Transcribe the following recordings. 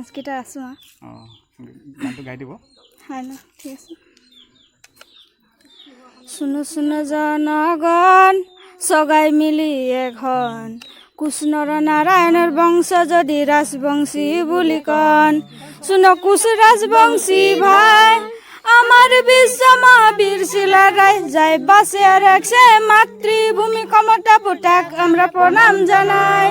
নাচকেইটা আছোঁ গানটো গাই দিব হয় ন ঠিক আছে শুনো শুনো জনগণ সগাই মিলি এখন কৃষ্ণর নারায়ণের বংশ যদি রাজবংশী বুলি কন শুনো কুশ রাজবংশী ভাই আমার বিশ্ব মহাবীর শিলার রায় যাই বাসে রাখছে মাতৃভূমি ক্ষমতা পুটাক আমরা প্রণাম জানাই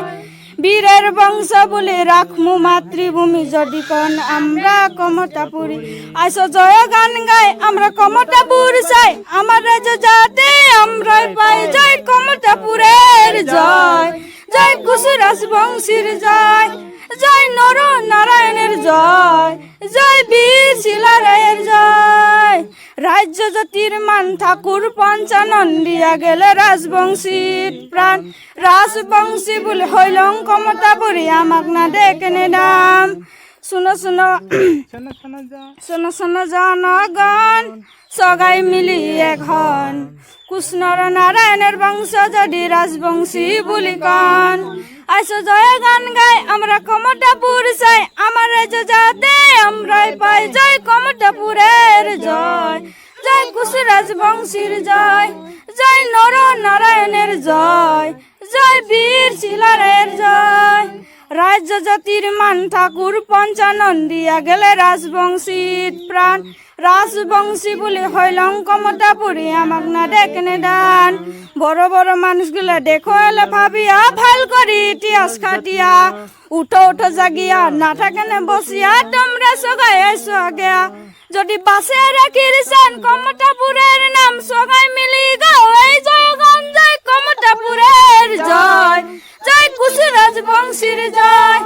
বীরের বংশ বলে রাখমু মাতৃভূমি যদি কন আমরা কমতাপুরী আসো জয় গান গাই আমরা কমতাপুর চাই আমার রাজ্য যাতে আমরা পাই জয় কমতাপুরের জয় জয় কুশরাজ বংশীর জয় জয় নর নারায়ণের জয় জয় বীর শিলারায়ের জয় রাজ্য জ্যোতির মান ঠাকুর পঞ্চানন দিয়া গেলে রাজবংশীর প্রাণ রাজবংশী বলে হইলং কমতাপুরী আমাক না দেখেনে দাম শুনো শুনো শুনো শুনো জনগণ সগাই মিলি এখন কৃষ্ণর নারায়ণের বংশ যদি রাজবংশী বুলি কন আসো জয় গান গাই আমরা কমতাপুর চাই আমার রাজ্য যাতে আমরাই পাই জয় কমতাপুরের জয় জয় কুশরাজ বংশীর জয় জয় নর নারায়ণের জয় জয় বীর শিলারায়ের জয় রাজ্য জাতির মান ঠাকুর পঞ্চানন দিয়া গেলে রাজবংশীর প্রাণ রাজবংশী বলে হইলং কমতাপুরী আমাক না দেখনে দান বড় বড় মানুষগুলো দেখো এলে ভাবিয়া ভাল করি ইতিহাস খাটিয়া উঠো উঠো জাগিয়া না থাকেনে বসিয়া তোমরা সগাই আইসো আগিয়া যদি বাসে রাখিছেন কমতাপুরের নাম সগাই মিলি গাও এই জয় গান জয় কমতাপুরের জয় জয় কুশরাজ বংশীর জয়।